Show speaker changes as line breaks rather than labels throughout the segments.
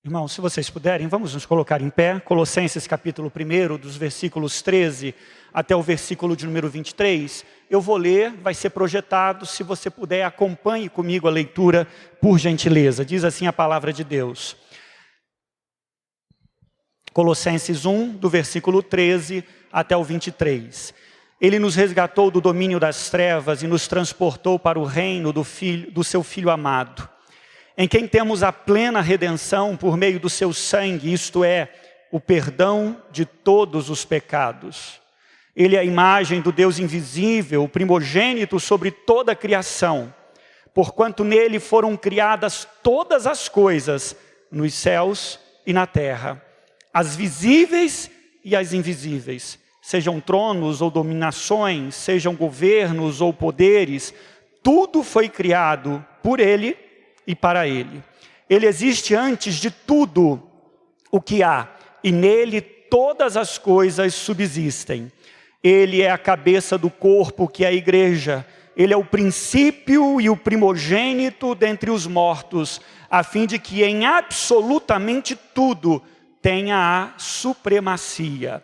Irmãos, se vocês puderem, vamos nos colocar em pé. Colossenses capítulo 1, dos versículos 13 até o versículo de número 23. Eu vou ler, vai ser projetado. Se você puder, acompanhe comigo a leitura, por gentileza. Diz assim a palavra de Deus. Colossenses 1, do versículo 13 até o 23. Ele nos resgatou do domínio das trevas e nos transportou para o reino do seu Filho amado, em quem temos a plena redenção por meio do seu sangue, isto é, o perdão de todos os pecados. Ele é a imagem do Deus invisível, o primogênito sobre toda a criação, porquanto nele foram criadas todas as coisas, nos céus e na terra, as visíveis e as invisíveis, sejam tronos ou dominações, sejam governos ou poderes, tudo foi criado por ele e para ele. Ele existe antes de tudo o que há, e nele todas as coisas subsistem. Ele é a cabeça do corpo, que é a igreja. Ele é o princípio e o primogênito dentre os mortos, a fim de que em absolutamente tudo tenha a supremacia.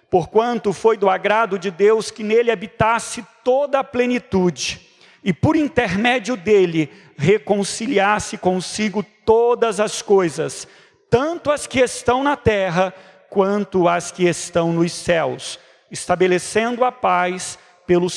Porquanto foi do agrado de Deus que nele habitasse toda a plenitude, e por intermédio dele reconciliasse consigo todas as coisas, tanto as que estão na terra, quanto as que estão nos céus, estabelecendo a paz pelo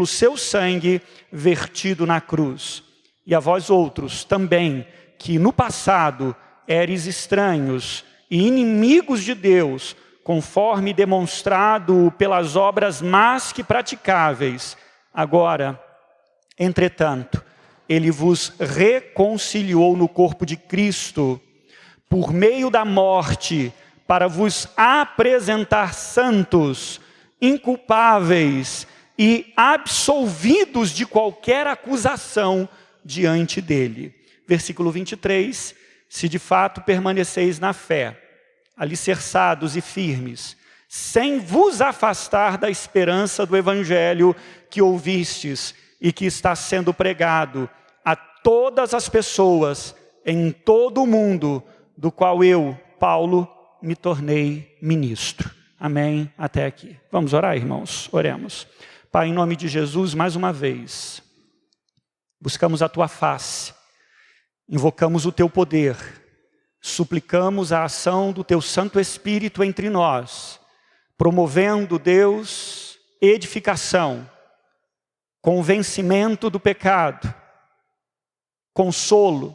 seu sangue vertido na cruz. E a vós outros também, que no passado eres estranhos e inimigos de Deus, conforme demonstrado pelas obras más que praticáveis, agora, entretanto, ele vos reconciliou no corpo de Cristo, por meio da morte, para vos apresentar santos, inculpáveis e absolvidos de qualquer acusação diante dele. Versículo 23, se de fato permaneceis na fé, alicerçados e firmes, sem vos afastar da esperança do evangelho que ouvistes e que está sendo pregado a todas as pessoas em todo o mundo, do qual eu, Paulo, me tornei ministro. Amém? Até aqui. Vamos orar, irmãos? Oremos. Pai, em nome de Jesus, mais uma vez, buscamos a tua face, invocamos o teu poder, suplicamos a ação do teu Santo Espírito entre nós, promovendo, Deus, edificação, convencimento do pecado, consolo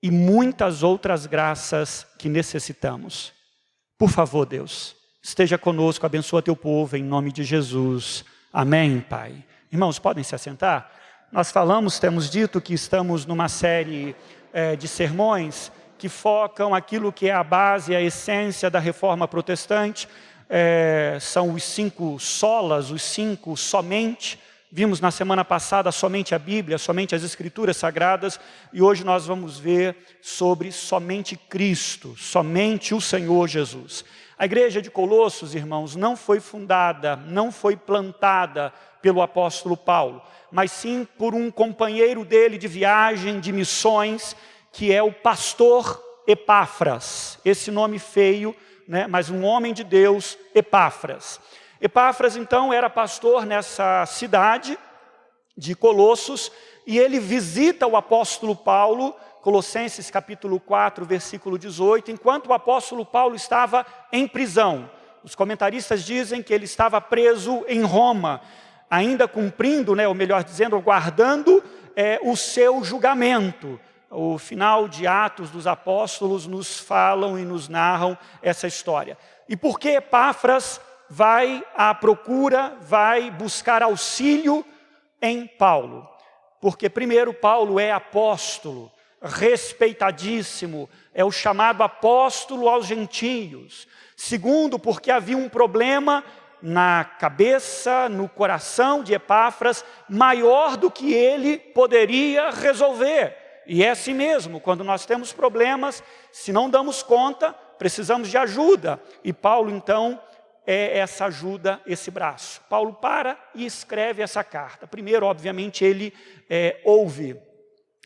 e muitas outras graças que necessitamos. Por favor, Deus, esteja conosco, abençoa teu povo em nome de Jesus. Amém, Pai. Irmãos, podem se assentar? Nós temos dito que estamos numa série de sermões que focam aquilo que é a base, a essência da reforma protestante. São os 5 solas, os 5 somente. Vimos na semana passada somente a Bíblia, somente as Escrituras Sagradas, e hoje nós vamos ver sobre somente Cristo, somente o Senhor Jesus. A igreja de Colossos, irmãos, não foi fundada, não foi plantada pelo apóstolo Paulo, mas sim por um companheiro dele de viagem, de missões, que é o pastor Epáfras. Esse nome feio, né? Mas um homem de Deus, Epáfras. Epáfras, então, era pastor nessa cidade de Colossos, e ele visita o apóstolo Paulo, Colossenses capítulo 4, versículo 18, enquanto o apóstolo Paulo estava em prisão. Os comentaristas dizem que ele estava preso em Roma, ainda cumprindo, ou melhor dizendo, aguardando o seu julgamento. O final de Atos dos Apóstolos nos falam e nos narram essa história. E por que Epáfras vai à procura, vai buscar auxílio em Paulo? Porque primeiro, Paulo é apóstolo, respeitadíssimo, é o chamado apóstolo aos gentios. Segundo, porque havia um problema na cabeça, no coração de Epáfras, maior do que ele poderia resolver. E é assim mesmo, quando nós temos problemas, se não damos conta, precisamos de ajuda. E Paulo, então, é essa ajuda, esse braço. Paulo para e escreve essa carta. Primeiro, obviamente, ele ouve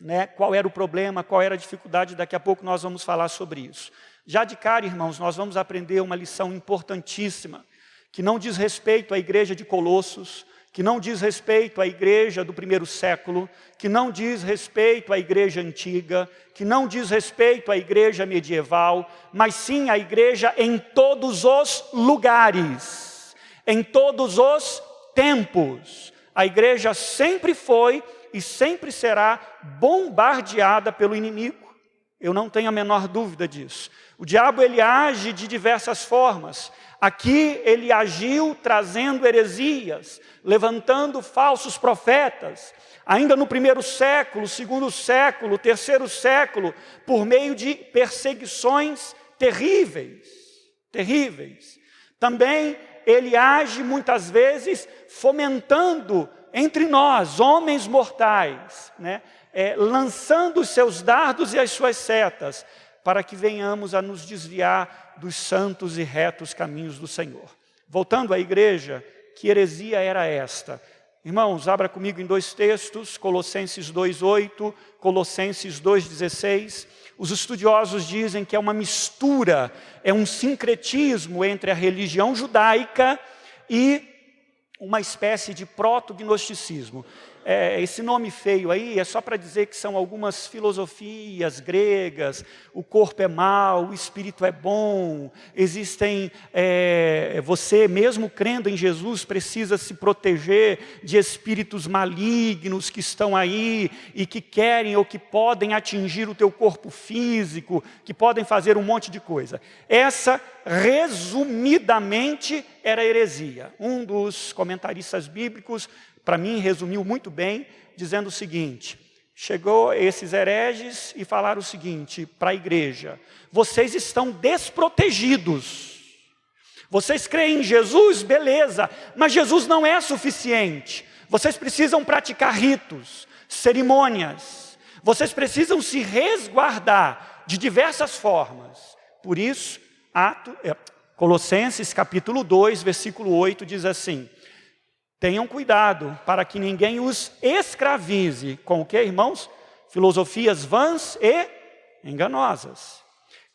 né, qual era o problema, qual era a dificuldade, daqui a pouco nós vamos falar sobre isso. Já de cara, irmãos, nós vamos aprender uma lição importantíssima, que não diz respeito à igreja de Colossos, que não diz respeito à igreja do primeiro século, que não diz respeito à igreja antiga, que não diz respeito à igreja medieval, mas sim à igreja em todos os lugares, em todos os tempos. A igreja sempre foi e sempre será bombardeada pelo inimigo. Eu não tenho a menor dúvida disso. O diabo, ele age de diversas formas. Aqui ele agiu trazendo heresias, levantando falsos profetas. Ainda no primeiro século, segundo século, terceiro século, por meio de perseguições terríveis. Terríveis. Também ele age muitas vezes fomentando entre nós, homens mortais, né? Lançando os seus dardos e as suas setas, para que venhamos a nos desviar dos santos e retos caminhos do Senhor. Voltando à igreja, que heresia era esta? Irmãos, abra comigo em dois textos, Colossenses 2:8, Colossenses 2:16. Os estudiosos dizem que é uma mistura, é um sincretismo entre a religião judaica e uma espécie de proto-gnosticismo. Esse nome feio aí é só para dizer que são algumas filosofias gregas. O corpo é mau, o espírito é bom. Existem, você mesmo crendo em Jesus precisa se proteger de espíritos malignos que estão aí e que querem ou que podem atingir o teu corpo físico, que podem fazer um monte de coisa. Essa, resumidamente, era heresia. Um dos comentaristas bíblicos, para mim, resumiu muito bem, dizendo o seguinte: chegou esses hereges e falaram o seguinte para a igreja: vocês estão desprotegidos. Vocês creem em Jesus, beleza, mas Jesus não é suficiente. Vocês precisam praticar ritos, cerimônias. Vocês precisam se resguardar de diversas formas. Por isso, Colossenses capítulo 2, versículo 8 diz assim: tenham cuidado para que ninguém os escravize com o que, irmãos? Filosofias vãs e enganosas,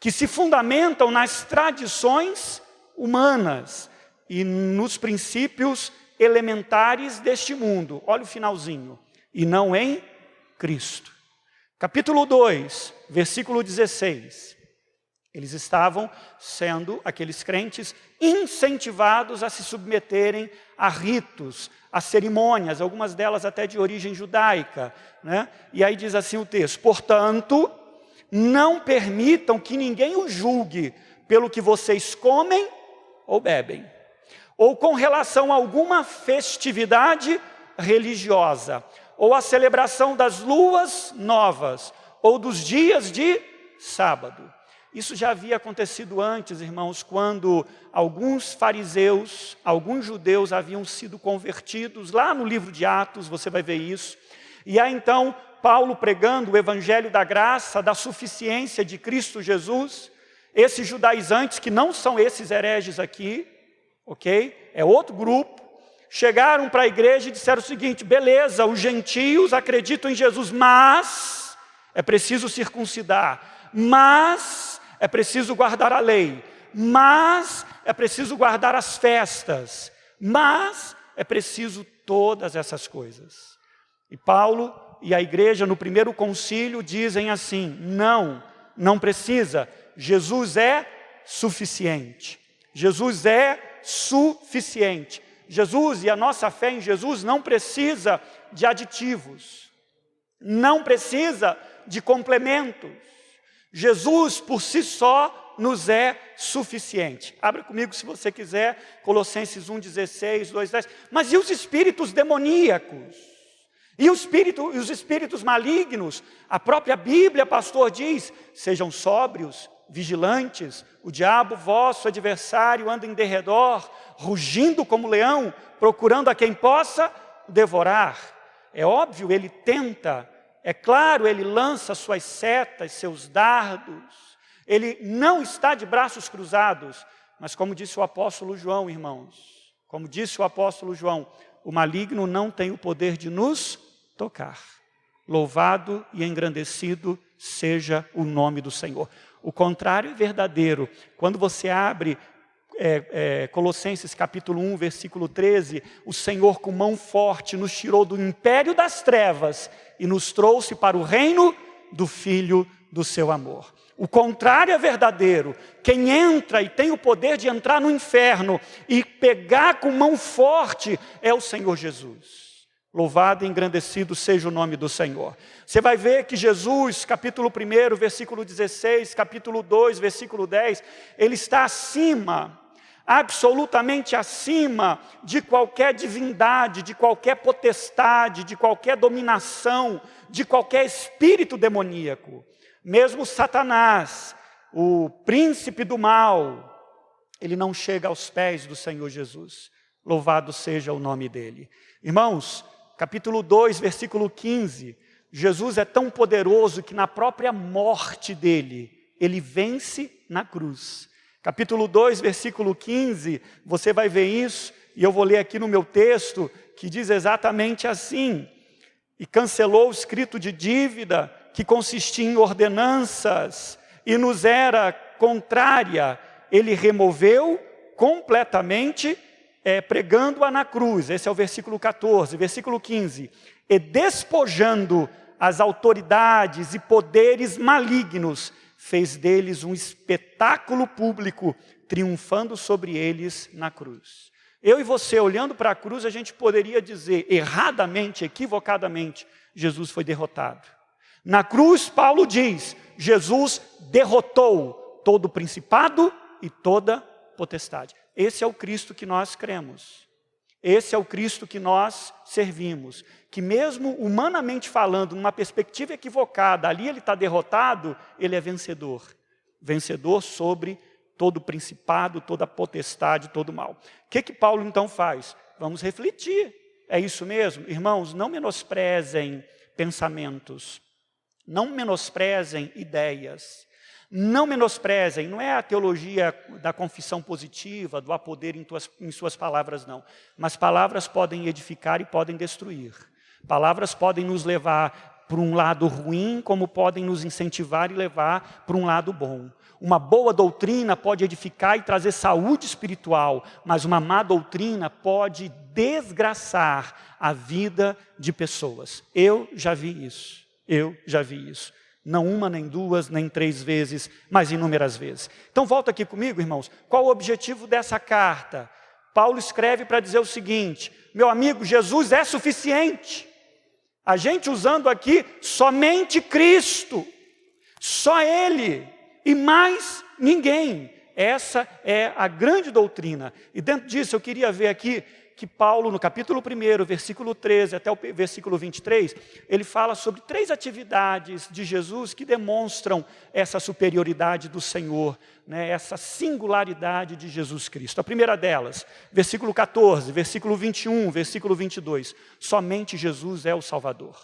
que se fundamentam nas tradições humanas e nos princípios elementares deste mundo. Olha o finalzinho. E não em Cristo. Capítulo 2, versículo 16. Eles estavam sendo, aqueles crentes, incentivados a se submeterem a ritos, a cerimônias, algumas delas até de origem judaica, né? E aí diz assim o texto: portanto, não permitam que ninguém os julgue pelo que vocês comem ou bebem, ou com relação a alguma festividade religiosa, ou a celebração das luas novas, ou dos dias de sábado. Isso já havia acontecido antes, irmãos, quando alguns fariseus, alguns judeus haviam sido convertidos. Lá no livro de Atos, você vai ver isso. E aí então, Paulo pregando o evangelho da graça, da suficiência de Cristo Jesus. Esses judaizantes, que não são esses hereges aqui, ok? É outro grupo. Chegaram para a igreja e disseram o seguinte: beleza, os gentios acreditam em Jesus, mas é preciso circuncidar, mas é preciso guardar a lei, mas é preciso guardar as festas, mas é preciso todas essas coisas. E Paulo e a igreja no primeiro concílio dizem assim: não precisa, Jesus é suficiente. Jesus é suficiente. Jesus e a nossa fé em Jesus não precisa de aditivos, não precisa de complementos. Jesus por si só nos é suficiente. Abra comigo se você quiser, Colossenses 1:16, 2:10. Mas e os espíritos demoníacos? E os espíritos malignos? A própria Bíblia, pastor, diz: sejam sóbrios, vigilantes. O diabo, vosso adversário, anda em derredor, rugindo como leão, procurando a quem possa devorar. É óbvio, ele tenta. É claro, ele lança suas setas, seus dardos. Ele não está de braços cruzados. Mas como disse o apóstolo João, irmãos, como disse o apóstolo João, o maligno não tem o poder de nos tocar. Louvado e engrandecido seja o nome do Senhor. O contrário é verdadeiro. Quando você abre Colossenses capítulo 1, versículo 13, o Senhor com mão forte nos tirou do império das trevas e nos trouxe para o reino do Filho do seu amor. O contrário é verdadeiro. Quem entra e tem o poder de entrar no inferno e pegar com mão forte é o Senhor Jesus. Louvado e engrandecido seja o nome do Senhor. Você vai ver que Jesus, capítulo 1, versículo 16, capítulo 2, versículo 10, ele está acima, absolutamente acima de qualquer divindade, de qualquer potestade, de qualquer dominação, de qualquer espírito demoníaco. Mesmo Satanás, o príncipe do mal, ele não chega aos pés do Senhor Jesus. Louvado seja o nome dele. Irmãos, capítulo 2, versículo 15, Jesus é tão poderoso que na própria morte dele, ele vence na cruz. Capítulo 2, versículo 15, você vai ver isso, e eu vou ler aqui no meu texto, que diz exatamente assim: e cancelou o escrito de dívida, que consistia em ordenanças, e nos era contrária, ele removeu completamente, pregando-a na cruz. Esse é o versículo 14, versículo 15, e despojando as autoridades e poderes malignos, fez deles um espetáculo público, triunfando sobre eles na cruz. Eu e você, olhando para a cruz, a gente poderia dizer, erradamente, equivocadamente, Jesus foi derrotado. Na cruz, Paulo diz, Jesus derrotou todo o principado e toda potestade. Esse é o Cristo que nós cremos. Esse é o Cristo que nós servimos. Que mesmo humanamente falando, numa perspectiva equivocada, ali ele está derrotado, ele é vencedor. Vencedor sobre todo o principado, toda a potestade, todo o mal. O que Paulo então faz? Vamos refletir. É isso mesmo? Irmãos, não menosprezem pensamentos. Não menosprezem ideias. Não menosprezem, não é a teologia da confissão positiva, do há poder em suas palavras, não. Mas palavras podem edificar e podem destruir. Palavras podem nos levar para um lado ruim, como podem nos incentivar e levar para um lado bom. Uma boa doutrina pode edificar e trazer saúde espiritual, mas uma má doutrina pode desgraçar a vida de pessoas. Eu já vi isso. Não uma, nem duas, nem 3 vezes, mas inúmeras vezes. Então volta aqui comigo, irmãos. Qual o objetivo dessa carta? Paulo escreve para dizer o seguinte: meu amigo, Jesus é suficiente. A gente usando aqui somente Cristo, só Ele e mais ninguém. Essa é a grande doutrina. E dentro disso eu queria ver aqui que Paulo, no capítulo 1, versículo 13 até o versículo 23, ele fala sobre 3 atividades de Jesus que demonstram essa superioridade do Senhor, né, essa singularidade de Jesus Cristo. A primeira delas, versículo 14, versículo 21, versículo 22, somente Jesus é o Salvador.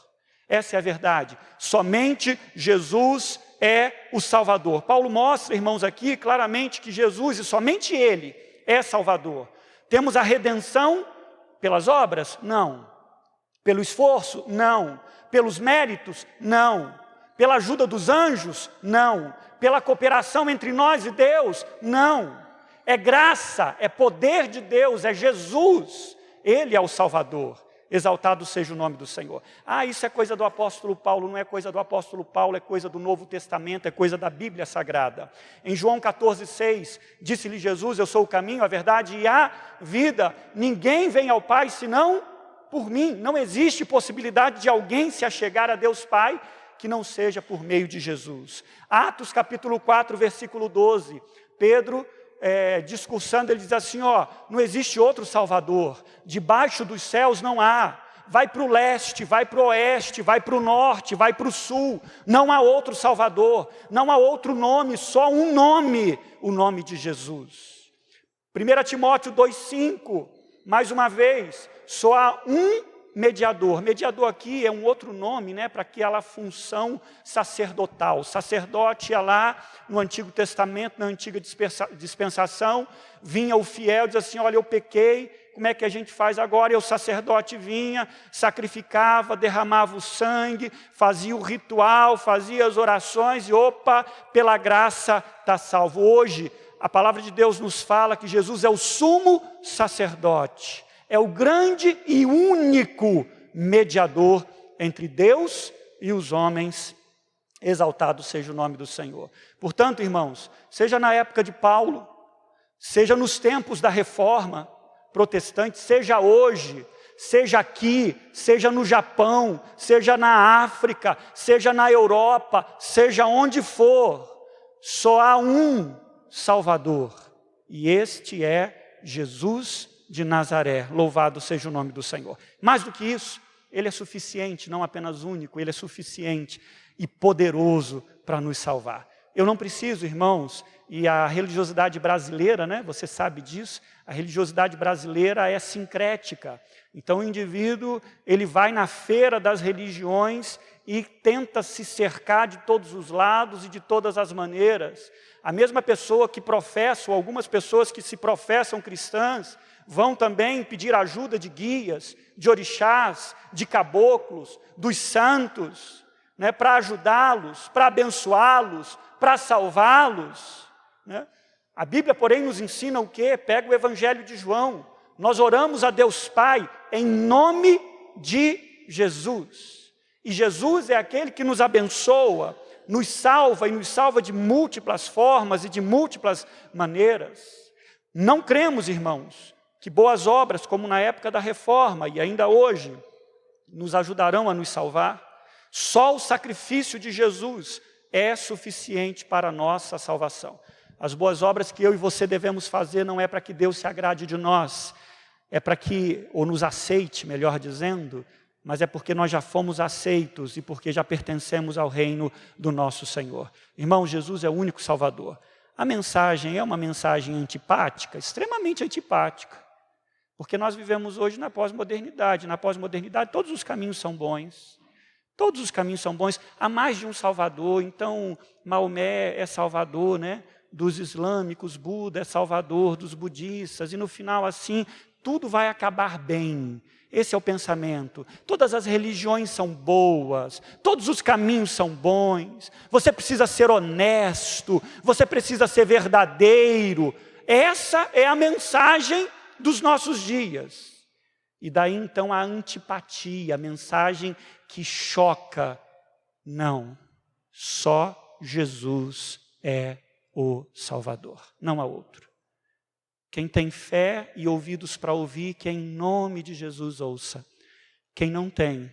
Essa é a verdade, somente Jesus é o Salvador. Paulo mostra, irmãos, aqui claramente que Jesus, e somente Ele, é Salvador. Temos a redenção pelas obras? Não. Pelo esforço? Não. Pelos méritos? Não. Pela ajuda dos anjos? Não. Pela cooperação entre nós e Deus? Não. É graça, é poder de Deus, é Jesus. Ele é o Salvador. Exaltado seja o nome do Senhor. Isso é coisa do apóstolo Paulo. Não é coisa do apóstolo Paulo, é coisa do Novo Testamento, é coisa da Bíblia Sagrada. Em João 14,6, disse-lhe Jesus, eu sou o caminho, a verdade e a vida. Ninguém vem ao Pai senão por mim. Não existe possibilidade de alguém se achegar a Deus Pai que não seja por meio de Jesus. Atos capítulo 4, versículo 12. Pedro, discursando, ele diz assim, não existe outro Salvador, debaixo dos céus não há, vai para o leste, vai para o oeste, vai para o norte, vai para o sul, não há outro Salvador, não há outro nome, só um nome, o nome de Jesus. 1 Timóteo 2,5, mais uma vez, só há um mediador. Mediador aqui é um outro nome, né, para aquela função sacerdotal. Sacerdote ia lá no Antigo Testamento, na antiga dispensação, vinha o fiel e diz assim, olha, eu pequei, como é que a gente faz agora? E o sacerdote vinha, sacrificava, derramava o sangue, fazia o ritual, fazia as orações e opa, pela graça está salvo. Hoje, a palavra de Deus nos fala que Jesus é o sumo sacerdote, é o grande e único mediador entre Deus e os homens. Exaltado seja o nome do Senhor. Portanto, irmãos, seja na época de Paulo, seja nos tempos da Reforma protestante, seja hoje, seja aqui, seja no Japão, seja na África, seja na Europa, seja onde for, só há um Salvador, e este é Jesus de Nazaré. Louvado seja o nome do Senhor. Mais do que isso, Ele é suficiente, não apenas único, Ele é suficiente e poderoso para nos salvar. Eu não preciso, irmãos, e a religiosidade brasileira, né, você sabe disso, a religiosidade brasileira é sincrética. Então o indivíduo, ele vai na feira das religiões e tenta se cercar de todos os lados e de todas as maneiras. A mesma pessoa que professa, ou algumas pessoas que se professam cristãs, vão também pedir ajuda de guias, de orixás, de caboclos, dos santos, né, para ajudá-los, para abençoá-los, para salvá-los, né? A Bíblia, porém, nos ensina o quê? Pega o Evangelho de João. Nós oramos a Deus Pai em nome de Jesus. E Jesus é aquele que nos abençoa, nos salva e nos salva de múltiplas formas e de múltiplas maneiras. Não cremos, irmãos, que boas obras, como na época da Reforma e ainda hoje, nos ajudarão a nos salvar. Só o sacrifício de Jesus é suficiente para a nossa salvação. As boas obras que eu e você devemos fazer não é para que Deus se agrade de nós, é para que, ou nos aceite, melhor dizendo, mas é porque nós já fomos aceitos e porque já pertencemos ao reino do nosso Senhor. Irmão, Jesus é o único Salvador. A mensagem é uma mensagem antipática, extremamente antipática, porque nós vivemos hoje na pós-modernidade. Na pós-modernidade todos os caminhos são bons. Todos os caminhos são bons. Há mais de um Salvador. Então, Maomé é Salvador, né, dos islâmicos, Buda é Salvador dos budistas. E no final, assim, tudo vai acabar bem. Esse é o pensamento. Todas as religiões são boas. Todos os caminhos são bons. Você precisa ser honesto. Você precisa ser verdadeiro. Essa é a mensagem dos nossos dias. E daí então a antipatia, a mensagem que choca. Não, só Jesus é o Salvador, não há outro. Quem tem fé e ouvidos para ouvir, que em nome de Jesus ouça. Quem não tem,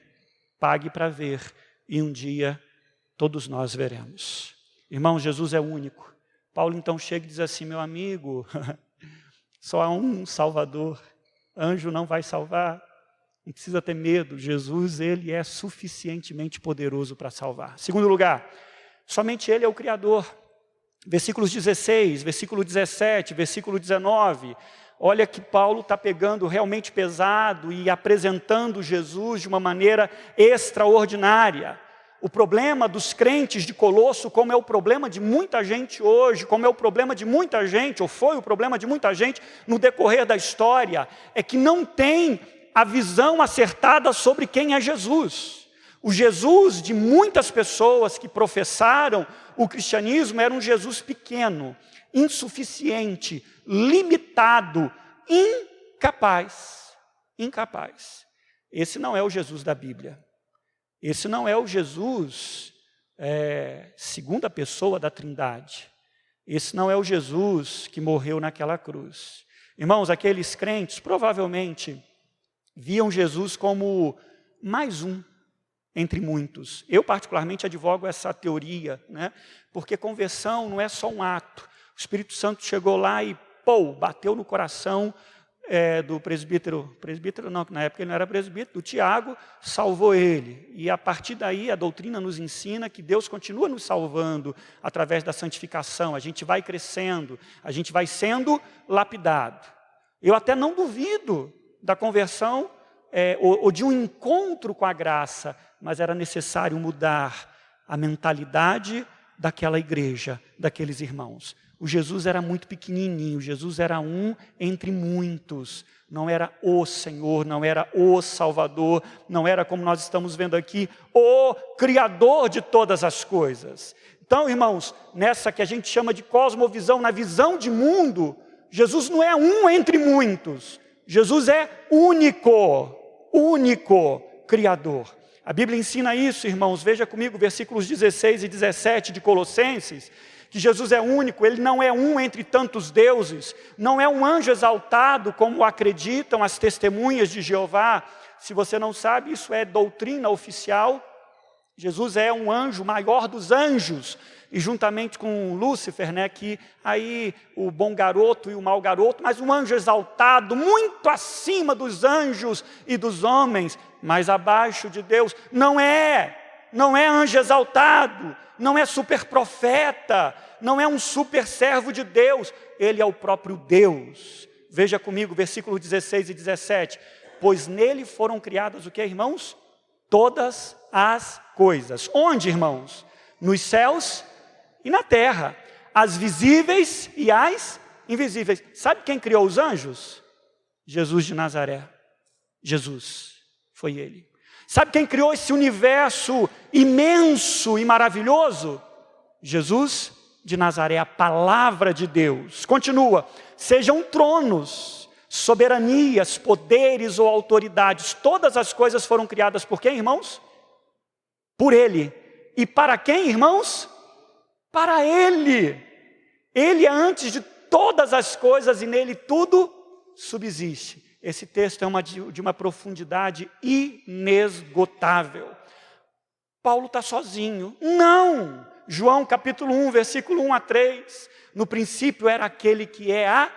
pague para ver, e um dia todos nós veremos. Irmão, Jesus é único. Paulo então chega e diz assim: meu amigo, só há um Salvador. Anjo não vai salvar, não precisa ter medo. Jesus, Ele é suficientemente poderoso para salvar. Segundo lugar, somente Ele é o Criador. Versículos 16, versículo 17, versículo 19. Olha que Paulo está pegando realmente pesado e apresentando Jesus de uma maneira extraordinária. O problema dos crentes de Colosso, como é o problema de muita gente hoje, como é o problema de muita gente, ou foi o problema de muita gente no decorrer da história, é que não tem a visão acertada sobre quem é Jesus. O Jesus de muitas pessoas que professaram o cristianismo era um Jesus pequeno, insuficiente, limitado, incapaz. Incapaz. Esse não é o Jesus da Bíblia. Esse não é o Jesus segunda pessoa da Trindade. Esse não é o Jesus que morreu naquela cruz. Irmãos, aqueles crentes provavelmente viam Jesus como mais um entre muitos. Eu particularmente advogo essa teoria, né? Porque conversão não é só um ato. O Espírito Santo chegou lá e bateu no coração do presbítero não, que na época ele não era presbítero, do Tiago, salvou ele. E a partir daí a doutrina nos ensina que Deus continua nos salvando através da santificação. A gente vai crescendo, a gente vai sendo lapidado. Eu até não duvido da conversão ou de um encontro com a graça, mas era necessário mudar a mentalidade daquela igreja, daqueles irmãos. O Jesus era muito pequenininho, Jesus era um entre muitos. Não era o Senhor, não era o Salvador, não era, como nós estamos vendo aqui, o Criador de todas as coisas. Então, irmãos, nessa que a gente chama de cosmovisão, na visão de mundo, Jesus não é um entre muitos. Jesus é único Criador. A Bíblia ensina isso, irmãos. Veja comigo versículos 16 e 17 de Colossenses, que Jesus é único, ele não é um entre tantos deuses, não é um anjo exaltado, como acreditam as testemunhas de Jeová. Se você não sabe, isso é doutrina oficial. Jesus é um anjo maior dos anjos, e juntamente com Lúcifer, né, que aí o bom garoto e o mau garoto, mas um anjo exaltado, muito acima dos anjos e dos homens, mas abaixo de Deus. Não é anjo exaltado, não é super profeta, não é um super servo de Deus, ele é o próprio Deus. Veja comigo, versículos 16 e 17. Pois nele foram criadas o que, irmãos? Todas as coisas. Onde, irmãos? Nos céus e na terra, as visíveis e as invisíveis. Sabe quem criou os anjos? Jesus de Nazaré. Jesus, foi ele. Sabe quem criou esse universo imenso e maravilhoso? Jesus de Nazaré, a palavra de Deus. Continua, sejam tronos, soberanias, poderes ou autoridades, todas as coisas foram criadas por quem, irmãos? Por ele. E para quem, irmãos? Para ele. Ele é antes de todas as coisas e nele tudo subsiste. Esse texto é de uma profundidade inesgotável. Paulo está sozinho. Não! João capítulo 1, versículo 1 a 3. No princípio era aquele que é a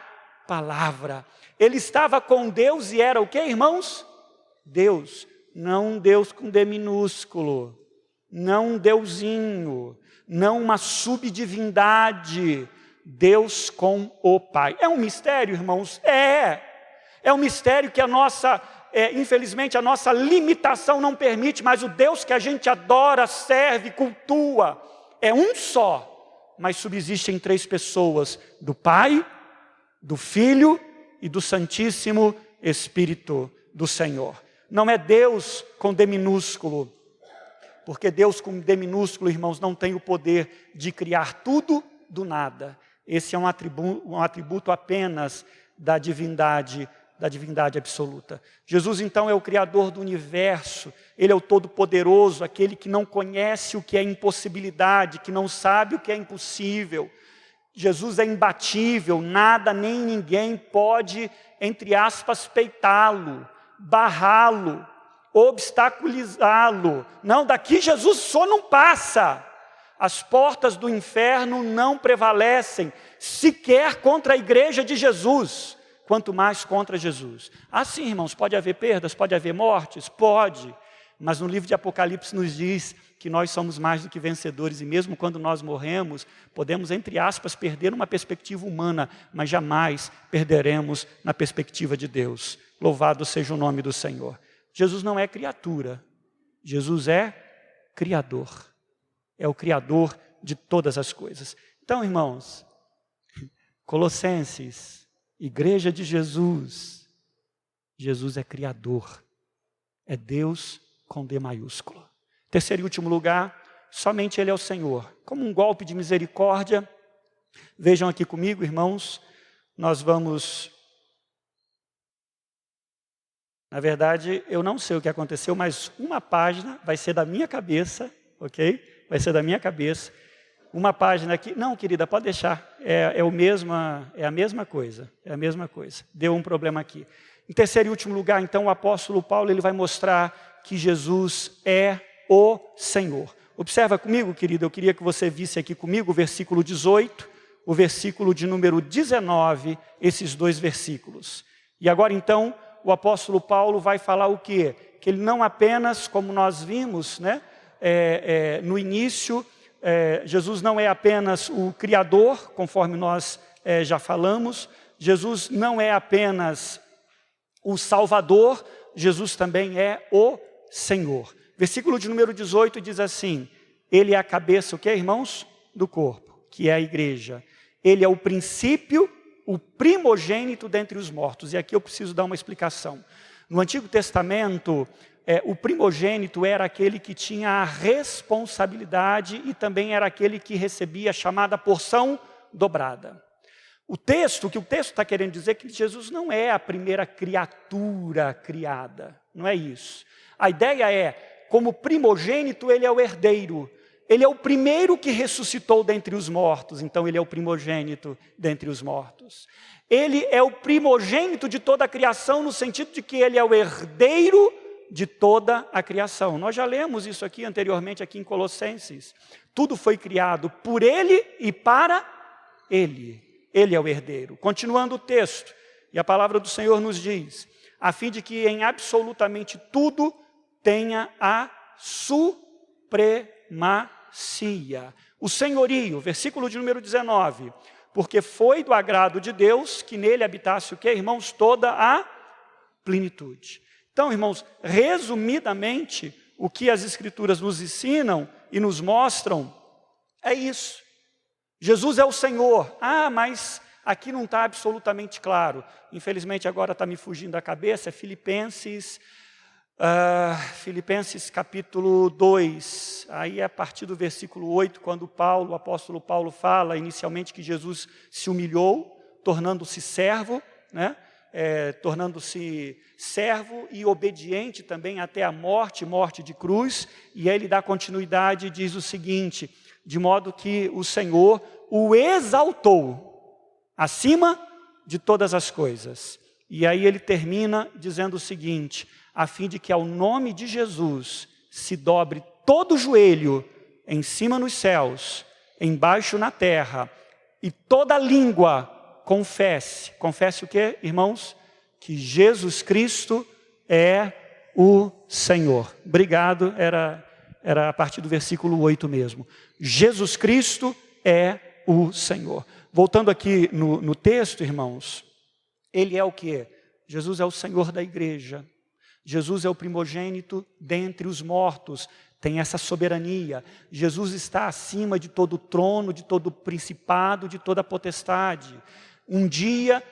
palavra. Ele estava com Deus e era o que, irmãos? Deus. Não um Deus com D minúsculo. Não um deusinho. Não uma subdivindade. Deus com o Pai. É um mistério, irmãos? É um mistério que infelizmente a nossa limitação não permite, mas o Deus que a gente adora, serve, cultua, é um só, mas subsiste em três pessoas, do Pai, do Filho e do Santíssimo Espírito do Senhor. Não é Deus com D minúsculo, porque Deus com D minúsculo, irmãos, não tem o poder de criar tudo do nada. Esse é um atributo apenas da divindade absoluta. Jesus então é o Criador do universo, ele é o Todo-Poderoso, aquele que não conhece o que é impossibilidade, que não sabe o que é impossível. Jesus é imbatível, nada nem ninguém pode, entre aspas, peitá-lo, barrá-lo, obstaculizá-lo. Não, daqui Jesus só não passa. As portas do inferno não prevalecem, sequer contra a igreja de Jesus, quanto mais contra Jesus. Sim, irmãos, pode haver perdas, pode haver mortes? Pode. Mas no livro de Apocalipse nos diz que nós somos mais do que vencedores, e mesmo quando nós morremos, podemos, entre aspas, perder uma perspectiva humana, mas jamais perderemos na perspectiva de Deus. Louvado seja o nome do Senhor. Jesus não é criatura, Jesus é Criador. É o Criador de todas as coisas. Então, irmãos, Colossenses, Igreja de Jesus, Jesus é Criador, é Deus com D maiúsculo. Terceiro e último lugar, somente Ele é o Senhor. Como um golpe de misericórdia, vejam aqui comigo, irmãos, nós vamos... Na verdade, eu não sei o que aconteceu, mas uma página vai ser da minha cabeça, ok? Vai ser da minha cabeça. Uma página aqui... Não, querida, pode deixar. É a mesma coisa. É a mesma coisa. Deu um problema aqui. Em terceiro e último lugar, então, o apóstolo Paulo ele vai mostrar que Jesus é o Senhor. Observa comigo, querido, eu queria que você visse aqui comigo o versículo 18, o versículo de número 19, esses dois versículos. E agora, então, o apóstolo Paulo vai falar o quê? Que ele não apenas, como nós vimos, né, no início, Jesus não é apenas o Criador, conforme nós já falamos, Jesus não é apenas o Salvador, Jesus também é o Senhor. Versículo de número 18 diz assim, Ele é a cabeça, o que, irmãos? do corpo, que é a igreja. Ele é o princípio, o primogênito dentre os mortos. E aqui eu preciso dar uma explicação. No Antigo Testamento, o primogênito era aquele que tinha a responsabilidade e também era aquele que recebia a chamada porção dobrada. O que o texto está querendo dizer é que Jesus não é a primeira criatura criada, não é isso. A ideia é, como primogênito, ele é o herdeiro. Ele é o primeiro que ressuscitou dentre os mortos, então ele é o primogênito dentre os mortos. Ele é o primogênito de toda a criação, no sentido de que ele é o herdeiro de toda a criação. Nós já lemos isso aqui anteriormente, aqui em Colossenses. Tudo foi criado por ele e para ele. Ele é o herdeiro. Continuando o texto, e a palavra do Senhor nos diz, a fim de que em absolutamente tudo tenha a supremacia. O senhorio, versículo de número 19. Porque foi do agrado de Deus que nele habitasse o quê, irmãos? Toda a plenitude. Então, irmãos, resumidamente, o que as Escrituras nos ensinam e nos mostram é isso. Jesus é o Senhor. Mas aqui não está absolutamente claro. Infelizmente agora está me fugindo da cabeça, é Filipenses capítulo 2, aí é a partir do versículo 8, quando o apóstolo Paulo fala inicialmente que Jesus se humilhou, tornando-se servo, né? Tornando-se servo e obediente também até a morte de cruz, e aí ele dá continuidade e diz o seguinte, de modo que o Senhor o exaltou acima de todas as coisas. E aí ele termina dizendo o seguinte, a fim de que ao nome de Jesus se dobre todo o joelho, em cima nos céus, embaixo na terra, e toda língua confesse o quê, irmãos? Que Jesus Cristo é o Senhor. Obrigado, era a partir do versículo 8 mesmo. Jesus Cristo é o Senhor. Voltando aqui no texto, irmãos, ele é o quê? Jesus é o Senhor da igreja. Jesus é o primogênito dentre os mortos, tem essa soberania. Jesus está acima de todo trono, de todo principado, de toda potestade. Um dia,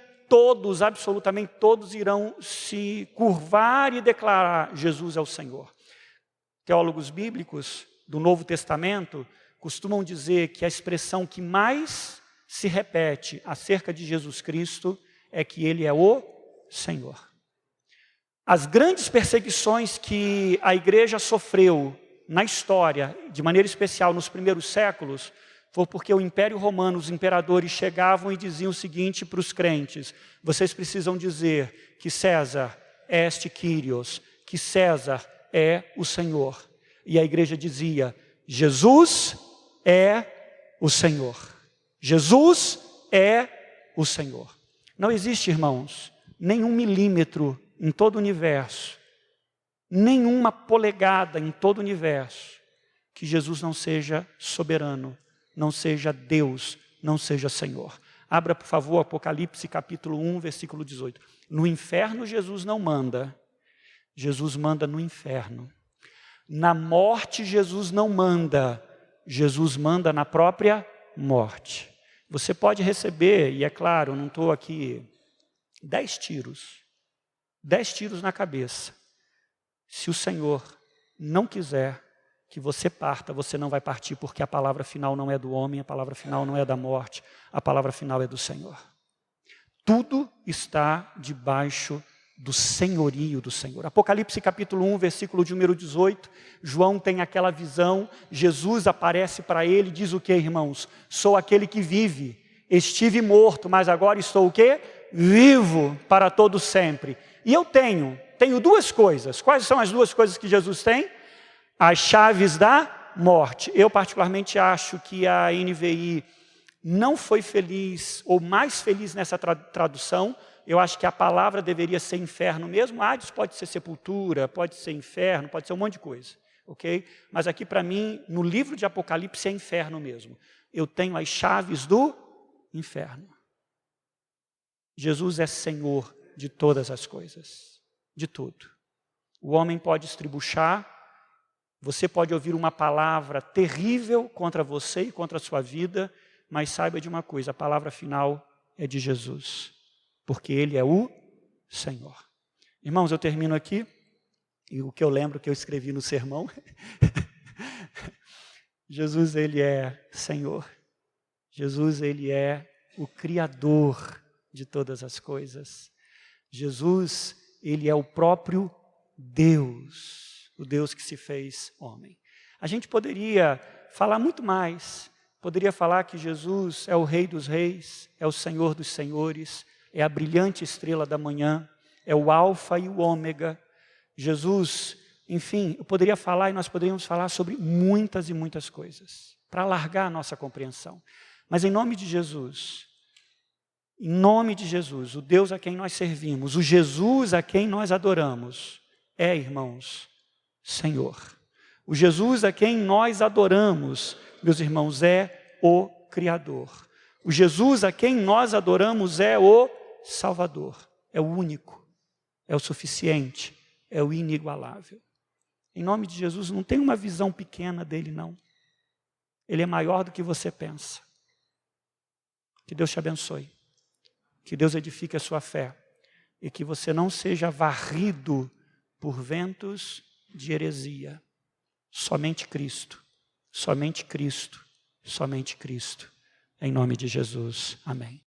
absolutamente todos, irão se curvar e declarar, Jesus é o Senhor. Teólogos bíblicos do Novo Testamento costumam dizer que a expressão que mais se repete acerca de Jesus Cristo é que Ele é o Senhor. As grandes perseguições que a igreja sofreu na história, de maneira especial nos primeiros séculos, foi porque o Império Romano, os imperadores chegavam e diziam o seguinte para os crentes, vocês precisam dizer que César é este Kyrios, que César é o Senhor. E a igreja dizia, Jesus é o Senhor. Jesus é o Senhor. Não existe, irmãos, nenhum milímetro em todo o universo, nenhuma polegada em todo o universo, que Jesus não seja soberano, não seja Deus, não seja Senhor. Abra, por favor, Apocalipse capítulo 1, versículo 18. No inferno Jesus não manda, Jesus manda no inferno. Na morte Jesus não manda, Jesus manda na própria morte. Você pode receber, e é claro, não estou aqui, 10 tiros na cabeça. Se o Senhor não quiser que você parta, você não vai partir, porque a palavra final não é do homem, a palavra final não é da morte, a palavra final é do Senhor. Tudo está debaixo do senhorio do Senhor. Apocalipse capítulo 1, versículo de número 18, João tem aquela visão, Jesus aparece para ele e diz o que, irmãos? Sou aquele que vive, estive morto, mas agora estou o quê? Vivo para todo sempre. E eu tenho duas coisas. Quais são as duas coisas que Jesus tem? As chaves da morte. Eu particularmente acho que a NVI não foi feliz, ou mais feliz nessa tradução. Eu acho que a palavra deveria ser inferno mesmo. Hades pode ser sepultura, pode ser inferno, pode ser um monte de coisa. Ok? Mas aqui para mim, no livro de Apocalipse é inferno mesmo. Eu tenho as chaves do inferno. Jesus é Senhor de todas as coisas, de tudo. O homem pode estribuchar, Você pode ouvir uma palavra terrível contra você e contra a sua vida, mas saiba de uma coisa, a palavra final é de Jesus, porque Ele é o Senhor. Irmãos, eu termino aqui, e o que eu lembro que eu escrevi no sermão, Jesus, Ele é Senhor. Jesus, Ele é o Criador de todas as coisas. Jesus, Ele é o próprio Deus, o Deus que se fez homem. A gente poderia falar muito mais, poderia falar que Jesus é o Rei dos Reis, é o Senhor dos Senhores, é a brilhante estrela da manhã, é o Alfa e o Ômega. Jesus, enfim, eu poderia falar e nós poderíamos falar sobre muitas e muitas coisas, para alargar a nossa compreensão. Mas em nome de Jesus, o Deus a quem nós servimos, o Jesus a quem nós adoramos, é, irmãos, Senhor. O Jesus a quem nós adoramos, meus irmãos, é o Criador. O Jesus a quem nós adoramos é o Salvador, é o único, é o suficiente, é o inigualável. Em nome de Jesus, não tem uma visão pequena dele, não. Ele é maior do que você pensa. Que Deus te abençoe. Que Deus edifique a sua fé. E que você não seja varrido por ventos de heresia. Somente Cristo. Somente Cristo. Somente Cristo. Em nome de Jesus. Amém.